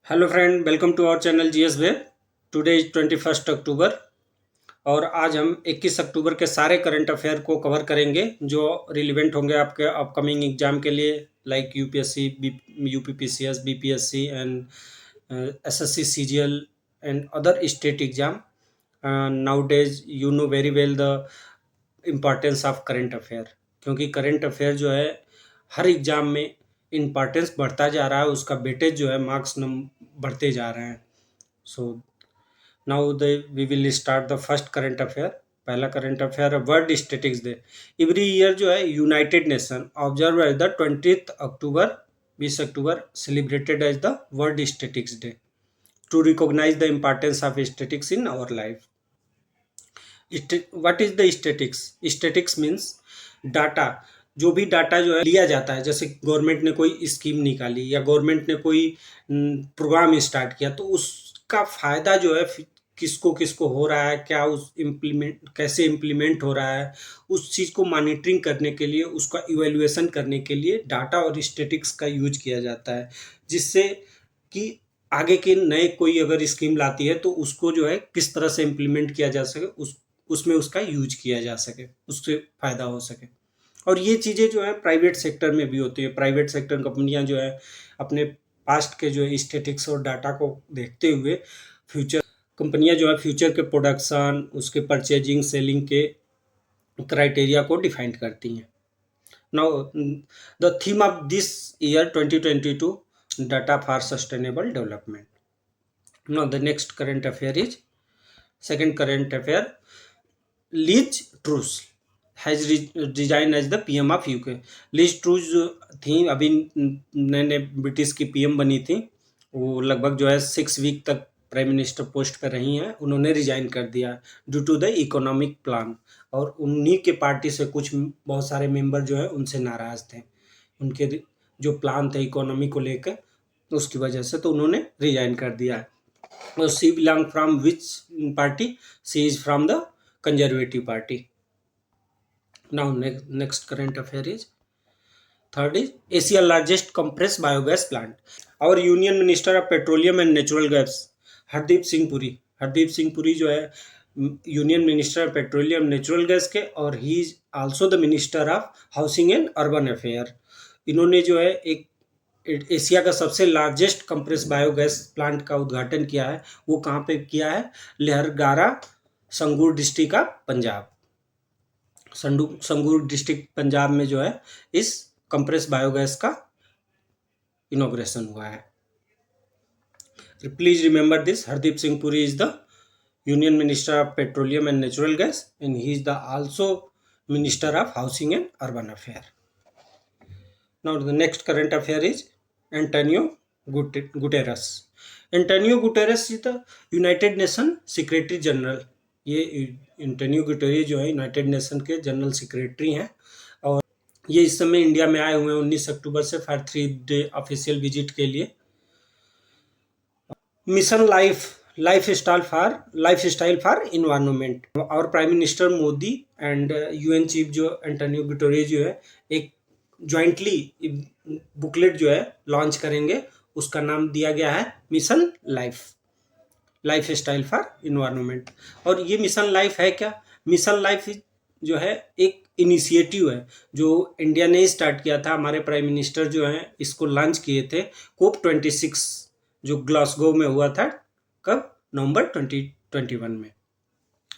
Hello friend, welcome to our channel GS web. Today is 21 October और आज हम 21 अक्टूबर के सारे करंट अफेयर को कवर करेंगे जो रिलेवेंट होंगे आपके अपकमिंग एग्जाम के लिए, like UPSC, UPPCS, BPSC and SSC, CGL and other state exam. Now days you know very well the importance of current affair, क्योंकि करंट अफेयर जो है हर एग्जाम में इम्पॉर्टेंस बढ़ता जा रहा है, उसका वेटेज जो है मार्क्स बढ़ते जा रहे हैं। So now the we will start the first current affair. पहला करंट अफेयर है world statistics day. Every year जो है United Nation observe as the 20 October, 20 October celebrated as the world statistics day to recognise the importance of statistics in our life. What is the statistics? Statistics means data. जो भी data जो है लिया जाता है, जैसे गवर्नमेंट ने कोई स्कीम निकाली या गवर्नमेंट ने कोई प्रोग्राम स्टार्ट किया, तो उसका फायदा जो है किसको किसको हो रहा है, क्या उस इम्प्लीमेंट कैसे इम्प्लीमेंट हो रहा है, उस चीज़ को मॉनिटरिंग करने के लिए, उसका इवेल्युएशन करने के लिए डाटा और स्टैटिक्स का यूज किया जाता है, जिससे कि आगे के नए कोई अगर स्कीम लाती है तो उसको जो है किस तरह से इम्प्लीमेंट किया जा सके, उसमें उसका यूज किया जा सके, उससे फ़ायदा हो सके। और ये चीज़ें जो है प्राइवेट सेक्टर में भी होती है। प्राइवेट सेक्टर कंपनियां जो है अपने पास्ट के जो है स्टैटिक्स और डाटा को देखते हुए फ्यूचर कंपनियां जो है फ्यूचर के प्रोडक्शन, उसके परचेजिंग, सेलिंग के क्राइटेरिया को डिफाइन करती हैं। Now the theme of this year 2022 data for sustainable development. Now the next current affair is second current affair. Liz Truss has resign as the PM of UK. Liz Truss जो थी, अभी नए नए British की PM बनी थी, वो लगभग जो है 6 वीक तक प्राइम मिनिस्टर पोस्ट पर रही हैं। उन्होंने रिजाइन कर दिया due to the economic plan, और उन्हीं के पार्टी से कुछ बहुत सारे मेंबर जो है उनसे नाराज थे, उनके जो प्लान थे इकोनॉमी को लेकर, उसकी वजह से तो उन्होंने रिजाइन कर दिया है। और she belong from which party? She is from the Conservative party. Now next current affair is third is Asia largest compressed biogas plant. Our Union Minister of Petroleum and Natural Gas Hardeep Singh Puri जो है union minister of petroleum natural gas के, और he is also the minister of housing and urban affair. इन्होंने जो है एक Asia का सबसे लार्जेस्ट कंप्रेस बायोगैस प्लांट का उद्घाटन किया है। वो कहाँ पे किया है? Lehragaga, Sangrur district of Punjab. Sangrur district Punjab में जो है इस कंप्रेस बायोगैस का इनॉग्रेशन हुआ है। Please remember this, Hardeep Singh Puri is the union minister of petroleum and natural gas and he is the also minister of housing and urban affair. Now the next current affair is Antonio Guterres. Antonio Guterres is the United nation secretary general. ये Antonio Guterres जो है United nation के general secretary हैं, और ये इस समय India में आए हुए हैं 19 अक्टूबर से फॉर 3 डे ऑफिशियल विजिट के लिए। Mission lifestyle for environment. और prime minister Modi and UN chief जो एंटोनियो गुटेरस जो है एक ज्वाइंटली बुकलेट जो है लॉन्च करेंगे। उसका नाम दिया गया है mission lifestyle for environment. और ये मिशन लाइफ है क्या? मिशन लाइफ जो है एक इनिशिएटिव है जो इंडिया ने स्टार्ट किया था। हमारे प्राइम मिनिस्टर जो हैं इसको लॉन्च किए थे COP26 जो ग्लासगो में हुआ था, कब? नवंबर 2021 में।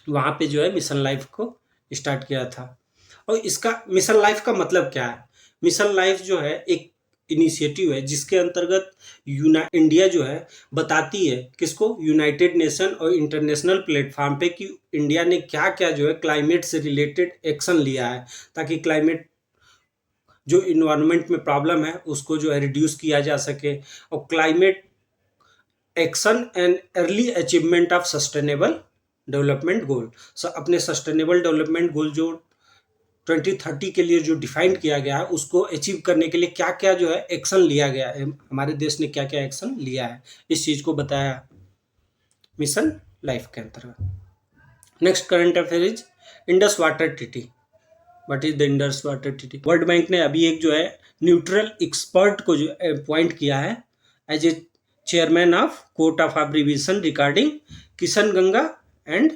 वहाँ पे जो है मिशन लाइफ को स्टार्ट किया था। और इसका मिशन लाइफ का मतलब क्या है? मिशन लाइफ जो है एक इनिशिएटिव है जिसके अंतर्गत इंडिया जो है बताती है किसको? यूनाइटेड नेशन और इंटरनेशनल प्लेटफॉर्म पे कि इंडिया ने क्या क्या जो है क्लाइमेट से रिलेटेड एक्शन लिया है, ताकि क्लाइमेट जो इन्वायरमेंट में प्रॉब्लम है उसको जो है रिड्यूस किया जा सके। और climate action and early achievement of sustainable development goal. अपने सस्टेनेबल डेवलपमेंट गोल जो 2030 के लिए जो डिफाइन किया गया है उसको अचीव करने के लिए क्या क्या जो है एक्शन लिया गया है, हमारे देश ने क्या क्या एक्शन लिया है, इस चीज़ को बताया मिशन लाइफ के अंतर्गत। Next current affair is Indus water treaty. What is the Indus water treaty? World bank ने अभी एक जो है न्यूट्रल एक्सपर्ट को जो अपॉइंट किया है as a chairman of court of abbreviation regarding Kishan Ganga and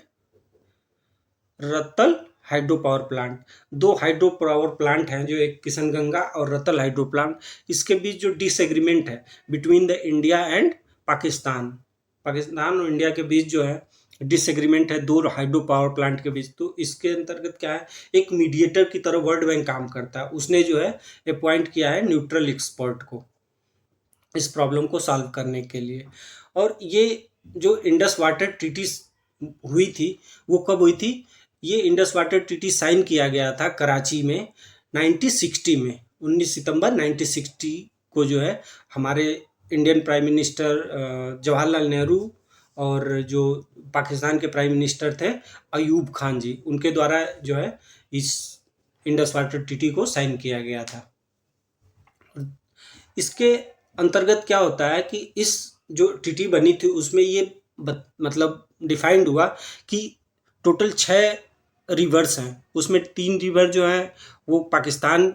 Ratle hydro power plant. दो हाइड्रो पावर प्लांट हैं, जो एक किशन गंगा और रतल हाइड्रो प्लांट, इसके बीच जो डिसएग्रीमेंट है between the India and Pakistan और इंडिया के बीच जो है डिसएग्रीमेंट है दो हाइड्रो पावर प्लांट के बीच। तो इसके अंतर्गत क्या है, एक मीडिएटर की तरह वर्ल्ड बैंक काम करता है। उसने जो है अपॉइंट किया है न्यूट्रल एक्सपर्ट को इस प्रॉब्लम को सॉल्व करने के लिए। और ये जो इंडस वाटर ट्रीटी हुई थी वो कब हुई थी, ये इंडस वाटर ट्रीटी साइन किया गया था कराची में 1960 में, 19 सितंबर 1960 को जो है हमारे Indian prime minister Jawaharlal Nehru और जो पाकिस्तान के प्राइम मिनिस्टर थे अयूब खान जी, उनके द्वारा जो है इस इंडस वाटर ट्रीटी को साइन किया गया था। इसके अंतर्गत क्या होता है कि इस जो ट्रीटी बनी थी उसमें ये मतलब डिफाइंड हुआ कि टोटल 6 रिवर्स हैं, उसमें 3 रिवर जो हैं वो पाकिस्तान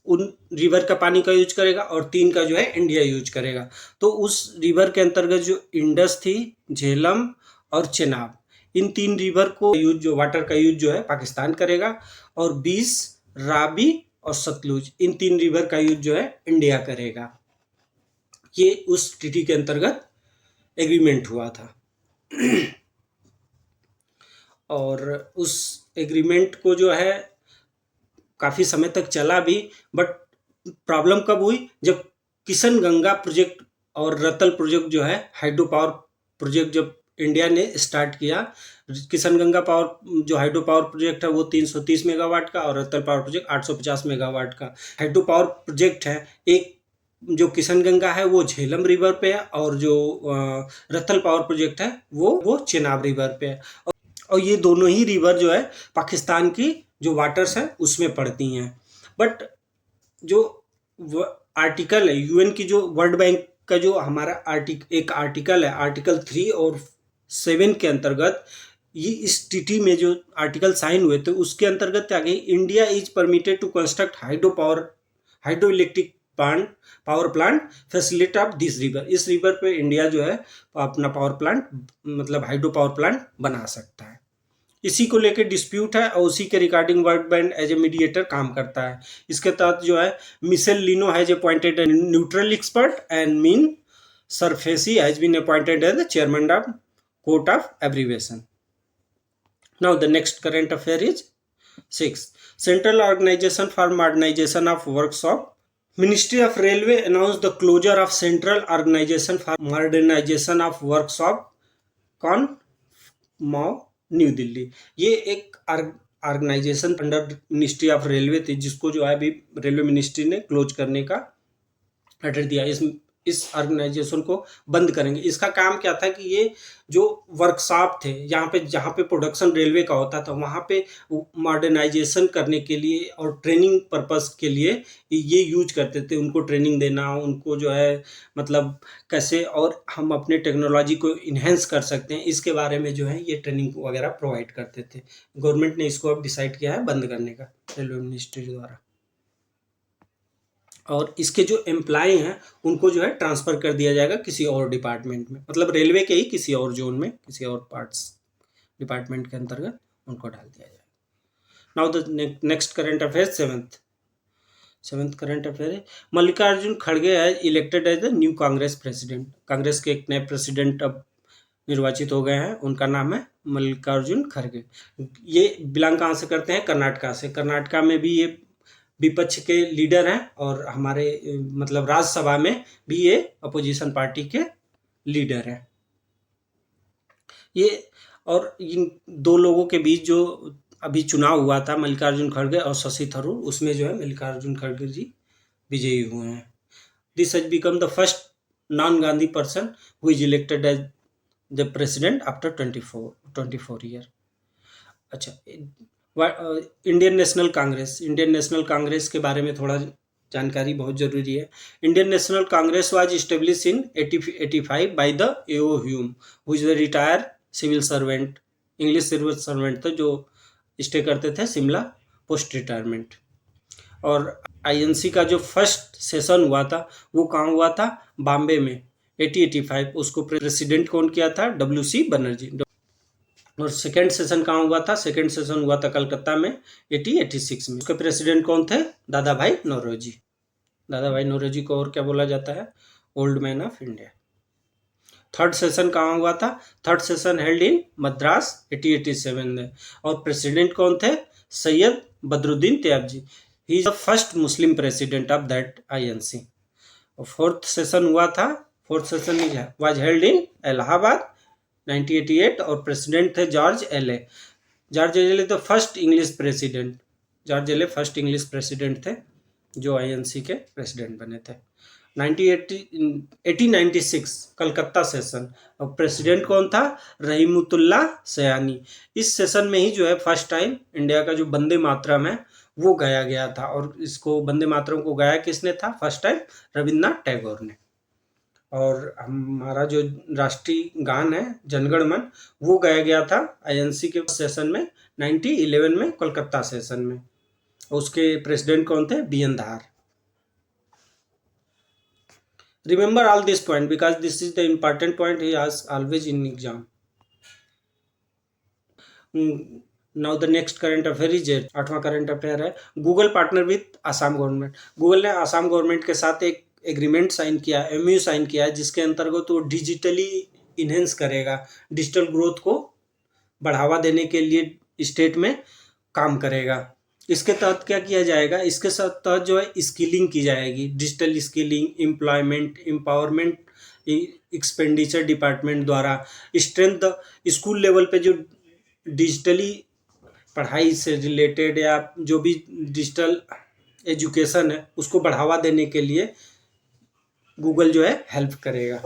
उन रिवर का पानी का यूज करेगा और 3 का जो है इंडिया यूज करेगा। तो उस रिवर के अंतर्गत जो इंडस थी, झेलम और चेनाब, इन 3 रिवर को यूज जो वाटर का यूज जो है पाकिस्तान करेगा, और 20 रावी और सतलुज, इन 3 रिवर का यूज जो है इंडिया करेगा। ये उस ट्रीटी के अंतर्गत एग्रीमेंट हुआ था। और उस एग्रीमेंट को जो है काफ़ी समय तक चला भी, बट प्रॉब्लम कब हुई, जब किशन गंगा प्रोजेक्ट और रतल प्रोजेक्ट जो है हाइड्रो पावर प्रोजेक्ट जब इंडिया ने स्टार्ट किया। किशन गंगा पावर जो हाइड्रो पावर प्रोजेक्ट है वो 330 मेगावाट का और रतल पावर प्रोजेक्ट 850 मेगावाट का हाइड्रो पावर प्रोजेक्ट है। एक जो किशन गंगा है वो झेलम रिवर पे है और जो रतल पावर प्रोजेक्ट है वो चेनाब रिवर पे है। और ये दोनों ही रिवर जो है पाकिस्तान की जो वाटर्स हैं उसमें पड़ती हैं। बट जो आर्टिकल है यूएन की, जो वर्ल्ड बैंक का जो हमारा एक आर्टिकल है, आर्टिकल 3 और 7 के अंतर्गत, ये इस ट्रीटी में जो आर्टिकल साइन हुए थे उसके अंतर्गत क्या गई, India is permitted to construct hydro electric power plant facility of this river. इस रिवर पे इंडिया जो है अपना पावर प्लांट मतलब हाइड्रो पावर प्लांट बना सकता है। इसी को लेकर डिस्प्यूट है और उसी के regarding world bank as a mediator काम करता है। इसके तहत जो है Michel Lino has appointed a neutral expert and मीन सरफेसी has been appointed as the chairman of court of abbreviation. Now the next current affair is 6 central organisation for modernisation of workshop. Ministry of Railway announced the closure of Central Organization for Modernization of Workshop कौन मॉ new Delhi. ये एक organisation under ministry of railway थी जिसको जो है अभी railway ministry ने क्लोज करने का ऑर्डर दिया। इस ऑर्गेनाइजेशन को बंद करेंगे। इसका काम क्या था कि ये जो वर्कशॉप थे जहाँ पे प्रोडक्शन रेलवे का होता था वहाँ पे मॉडर्नाइजेशन करने के लिए और ट्रेनिंग पर्पस के लिए ये यूज करते थे। उनको ट्रेनिंग देना, उनको जो है मतलब कैसे और हम अपने टेक्नोलॉजी को इन्हेंस कर सकते हैं, इसके बारे में जो है ये ट्रेनिंग वगैरह प्रोवाइड करते थे। गवर्नमेंट ने इसको अब डिसाइड किया है बंद करने का रेलवे मिनिस्ट्री द्वारा। और इसके जो एम्प्लॉय हैं उनको जो है ट्रांसफ़र कर दिया जाएगा किसी और डिपार्टमेंट में, मतलब रेलवे के ही किसी और जोन में, किसी और पार्ट्स डिपार्टमेंट के अंतर्गत उनको डाल दिया जाएगा। Now the next current affair seventh current affair है मल्लिकार्जुन खड़गे है elected as the new Congress president. Congress के एक नए प्रेसिडेंट अब निर्वाचित हो गए हैं, उनका नाम है मल्लिकार्जुन खड़गे। ये बिलोंग कहाँ से करते हैं, कर्नाटका से। कर्नाटका में भी ये विपक्ष के लीडर हैं और हमारे मतलब राज्यसभा में भी ये अपोजिशन पार्टी के लीडर हैं। ये और इन दो लोगों के बीच जो अभी चुनाव हुआ था मल्लिकार्जुन खड़गे और शशि थरूर, उसमें जो है मल्लिकार्जुन खड़गे जी विजयी हुए हैं। This has become the first non Gandhi person who is elected as the president after 24 year. अच्छा, इंडियन नेशनल कांग्रेस के बारे में थोड़ा जानकारी बहुत जरूरी है। Indian national Congress was establish in 1885 by the A O Hume who is the retire civil servant, English civil servant थे जो स्टे करते थे शिमला पोस्ट रिटायरमेंट। और आईएनसी का जो फर्स्ट सेशन हुआ था वो कहाँ हुआ था, बॉम्बे में 8085 उसको प्रेसिडेंट कौन किया था? WC बनर्जी। और सेकेंड सेशन कहाँ हुआ था? सेकेंड सेशन हुआ था कलकत्ता में 8086 में। उसके प्रेसिडेंट कौन थे? दादा भाई नौरोजी। दादा भाई नौरोजी को और क्या बोला जाता है? Old man of India. Third session कहाँ हुआ था? Third session held in Madras 8087 में। और प्रेसिडेंट कौन थे? Syed Badruddin Tyab ji. He is the first Muslim president of that INC। और फोर्थ सेशन हुआ था, fourth session was held in Allahabad 1988 और प्रेसिडेंट थे George Yule. George Yule the first English president. George Yule first English president थे जो INC के president बने थे। 1896 कलकत्ता सेशन और प्रेसिडेंट कौन था? रहीमतुल्लाह सयानी। इस सेशन में ही जो है फर्स्ट टाइम इंडिया का जो वंदे मातरम है वो गाया गया था। और इसको वंदे मातरम को गाया किसने था फर्स्ट टाइम? रविन्द्रनाथ टैगोर ने। और हमारा जो राष्ट्रीय गान है जनगण मन वो गाया गया था INC के सेशन में 1911 में कोलकाता सेशन में। उसके प्रेसिडेंट कौन थे? BN Dhar. Remember all this point because this is the important point he asks always in exam. Now the next current affair is 8वां करंट अफेयर है। Google partner with Assam government. Google ने Assam government के साथ एक agreement sign किया, MOU sign किया है जिसके अंतर्गत वो डिजिटली इनहेंस करेगा, डिजिटल ग्रोथ को बढ़ावा देने के लिए स्टेट में काम करेगा। इसके तहत क्या किया जाएगा? इसके तहत जो है स्किलिंग की जाएगी, digital skilling, employment, empowerment expenditure department द्वारा स्ट्रेंथ स्कूल लेवल पे जो डिजिटली पढ़ाई से रिलेटेड या जो भी डिजिटल एजुकेशन है उसको बढ़ावा देने के लिए गूगल जो है हेल्प करेगा।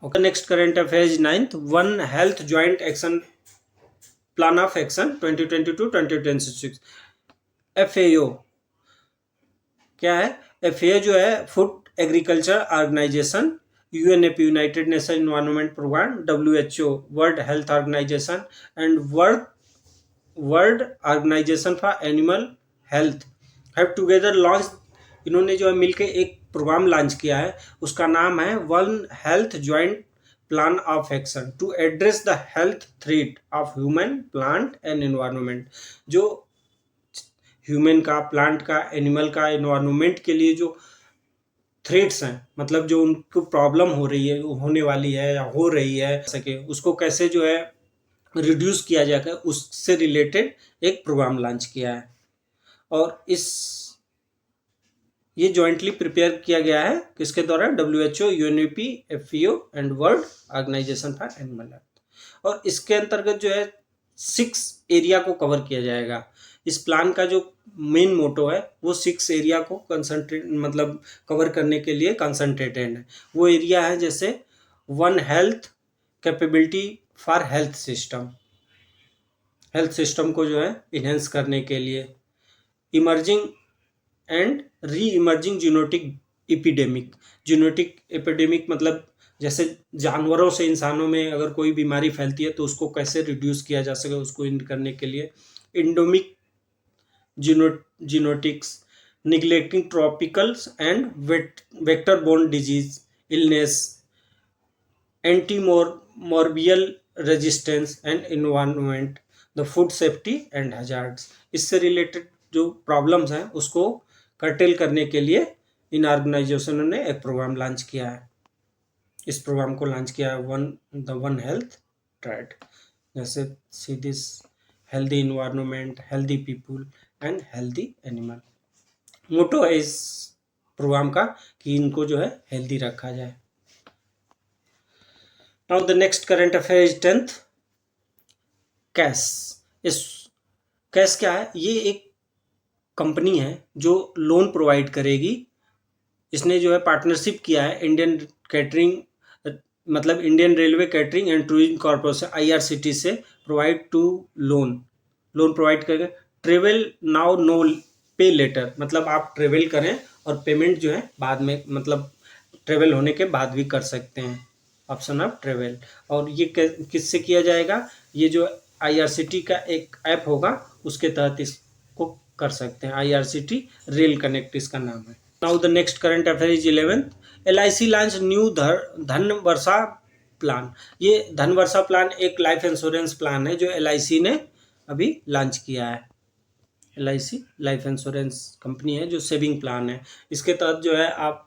Okay, next current affairs 9th one health joint action plan of action 2022-2026। FAO क्या है? FAO जो है food agriculture organisation, UNEP united nation environment programme, WHO world health organisation and world organisation for animal health have together launch. इन्होंने जो है मिलकर एक programme launch किया है, उसका नाम है one health joint plan of action to address the health threat of human, plant and environment. जो ह्यूमन का, प्लांट का, एनिमल का, एनवायरनमेंट के लिए जो थ्रेट्स हैं, मतलब जो उनको प्रॉब्लम हो रही है, होने वाली है या हो रही है सके, उसको कैसे जो है रिड्यूस किया जाएगा, उससे रिलेटेड एक प्रोग्राम लॉन्च किया है। और ये जॉइंटली प्रिपेयर किया गया है किसके द्वारा? WHO, UNEP, FAO and world organisation for animal health. और इसके अंतर्गत जो है 6 एरिया को कवर किया जाएगा। इस प्लान का जो मेन मोटो है वो 6 एरिया को मतलब कवर करने के लिए कंसंट्रेटेड है। वो एरिया है जैसे one health capability for health system, health system को जो है इन्हेंस करने के लिए, emerging and re emerging जीनोटिक epidemic मतलब जैसे जानवरों से इंसानों में अगर कोई बीमारी फैलती है तो उसको कैसे रिड्यूस किया जा सके, उसको करने के लिए endemic zoonotics, neglecting tropicals and vector borne disease illness, antimicrobial resistance and environment, the food safety and hazards. इससे रिलेटेड जो प्रॉब्लम्स हैं उसको कर्टेल करने के लिए इन ऑर्गेनाइजेशनों ने एक प्रोग्राम लॉन्च किया है। इस प्रोग्राम को लॉन्च किया है वन हेल्थ ट्राइड, जैसे see this healthy environment, healthy people and healthy animal. Motto है इस प्रोग्राम का कि इनको जो है हेल्दी रखा जाए। Now the next current affair is 10th cash. इस कैश क्या है? ये एक कंपनी है जो लोन प्रोवाइड करेगी। इसने जो है पार्टनरशिप किया है इंडियन कैटरिंग मतलब Indian railway catering and tourism corporation IRCT से प्रोवाइड टू लोन प्रोवाइड करेंगे। ट्रेवल नाउ नो पे लेटर, मतलब आप ट्रेवल करें और पेमेंट जो है बाद में, मतलब ट्रेवल होने के बाद भी कर सकते हैं, ऑप्शन ऑफ ट्रेवल। और ये किससे किया जाएगा? ये जो IRCT का एक ऐप होगा उसके तहत इसको कर सकते हैं। IRCT रेल कनेक्ट इसका नाम है। Now the next current affair is 11th, LIC launch new धन वर्षा प्लान। ये धन वर्षा प्लान एक लाइफ इंश्योरेंस प्लान है जो LIC ने अभी लॉन्च किया है। LIC लाइफ इंश्योरेंस कंपनी है जो सेविंग प्लान है। इसके तहत जो है आप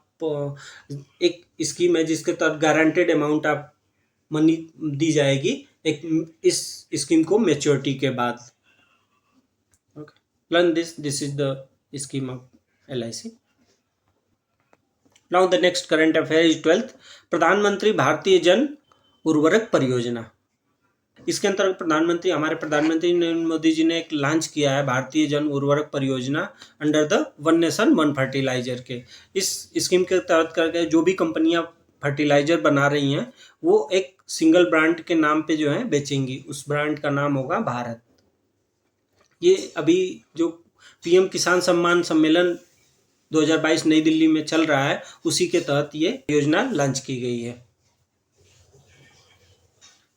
एक स्कीम है जिसके तहत गारंटेड अमाउंट आप मनी दी जाएगी एक इस स्कीम को मैच्योरिटी के बाद। Learn this is the scheme of LIC। Now the next current affair is 12th, प्रधानमंत्री भारतीय जन उर्वरक परियोजना। इसके अंतर्गत हमारे प्रधानमंत्री नरेंद्र मोदी जी ने एक लॉन्च किया है भारतीय Jan Urvarak Pariyojana under the one nation one fertiliser के। इस स्कीम के तहत करके जो भी कंपनियां फर्टिलाइजर बना रही हैं वो एक सिंगल ब्रांड के नाम पे जो है बेचेंगी। उस ब्रांड का नाम होगा भारत। ये अभी जो PM किसान सम्मान सम्मेलन 2022 नई दिल्ली में चल रहा है उसी के तहत ये योजना लॉन्च की गई है।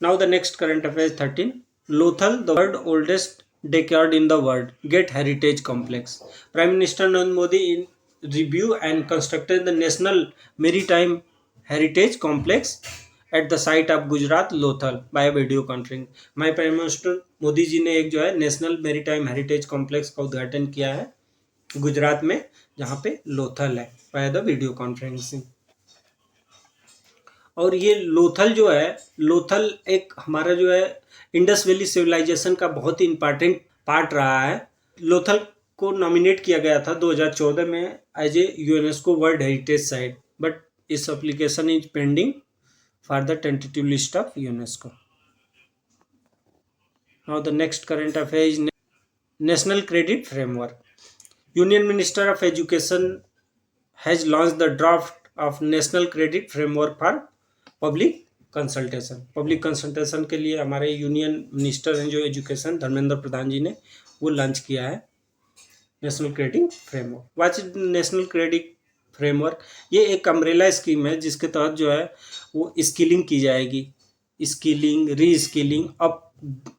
Now the next current affair 13, Lothal the world oldest dockyard in the world get heritage complex. Prime minister Narendra Modi in review and constructed the national maritime heritage complex at the site of Gujarat Lothal by video conferencing. हमारे prime minister Modi ji ने एक जो है national maritime heritage complex का उद्घाटन किया है गुजरात में जहाँ पे लोथल है बाय द वीडियो कॉन्फ्रेंसिंग। और ये लोथल जो है, लोथल एक हमारा जो है इंडस वैली सिविलाइजेशन का बहुत ही इंपॉर्टेंट पार्ट रहा है। लोथल को नॉमिनेट किया गया था 2014 में as a UNESCO world heritage site, but इस application is pending for the tentative list of UNESCO. Now the next current affair is national credit framework. Union minister of education has launch the draft of national credit framework for public consultation. Public consultation के लिए हमारे union minister हैं जो education Dharmendra Pradhan जी ने वो launch किया है national credit framework. What is national credit framework? ये एक अम्ब्रेला स्कीम है जिसके तहत जो है वो स्किलिंग की जाएगी, स्किलिंग, री स्किलिंग,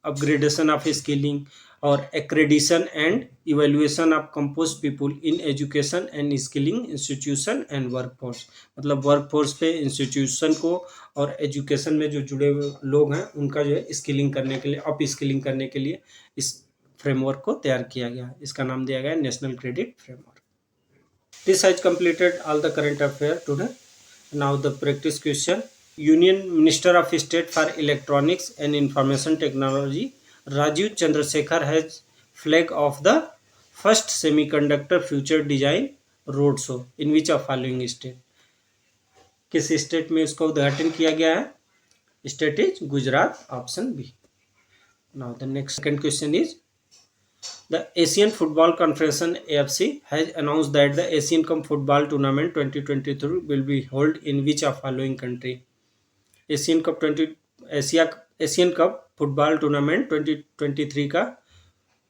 अपग्रेडेशन ऑफ स्किलिंग और accreditation and evaluation of compost people in education and skilling institution and workforce. मतलब वर्कफोर्स पे इंस्टीट्यूशन को और एजुकेशन में जो जुड़े हुए लोग हैं उनका जो है स्किलिंग करने के लिए, अप स्किलिंग करने के लिए इस फ्रेमवर्क को तैयार किया गया है। इसका नाम दिया गया है national credit framework. This has completed all the current affair today. Now the practice question. Union minister of state for electronics and information technology Rajiv Chandrasekhar has flag of the first semiconductor future design road show in which of following state? किस state में उसका उद्घाटन किया गया है? State is Gujarat, option B. Now the next second question is the Asian football confederation AFC has announced that the Asian Cup football tournament 2023 will be held in which of following country? Asian cup football tournament 2023 का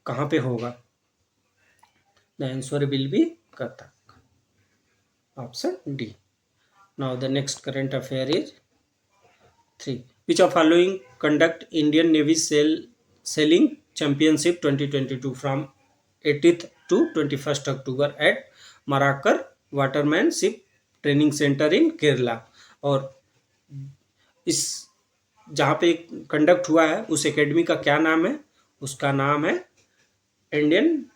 कहाँ पे होगा? The answer will be Qatar, option D. Now the next current affair is 3, which of following conduct Indian navy sailing championship 2022 from 18th to 21st October at Marakkar watermanship training centre in Kerala. और इस जहाँ पे conduct हुआ है उस academy का क्या नाम है? उसका नाम है Indian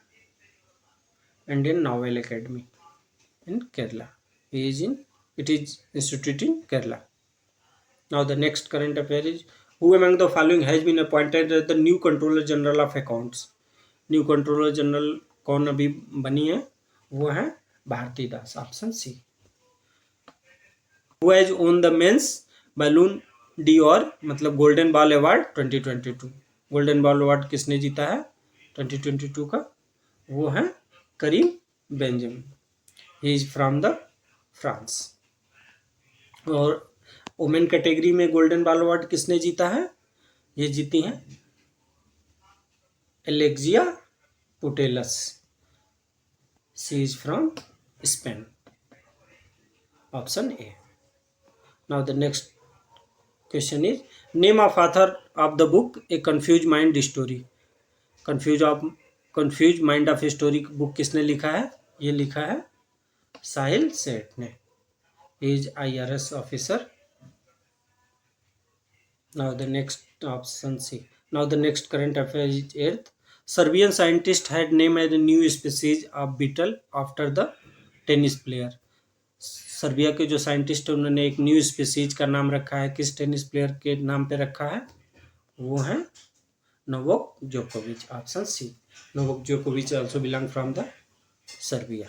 naval academy in Kerala. It is institute in Kerala. Now the next current affair is who among the following has been appointed as the new controller general of accounts. New controller general कौन अभी बनी है? वो है Bharati Das, option C. Who has won the men's Ballon d'Or मतलब golden ball award 2022। Golden ball award किसने जीता है 2022 का? वो है करीम Benjamin, he is from the France. और वुमेन कैटेगरी में गोल्डन बॉल अवार्ड किसने जीता है? ये जीती हैं Alexia Putellas, she is from Spain, option A. Now the next question is name of author of the book A confuse mind story. Confuse mind of story book किसने लिखा है? ये लिखा है Sahil Setne is IRS officer. Now the next option C. Now the next current affair is Earth. Serbian scientist had named a new species of beetle after the tennis player. Serbia के जो scientist हैं उन्होंने एक new species का नाम रखा है, किस टेनिस प्लेयर के नाम पे रखा है? वो है नोवाक जोकोविच. Option C. नोवाक जोकोविच also belong from the Serbia.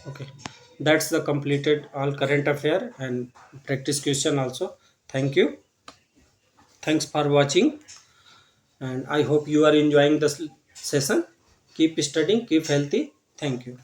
Okay, that's the completed all current affair and practice question also. Thank you. Thanks for watching, and I hope you are enjoying this session. Keep studying, keep healthy. Thank you.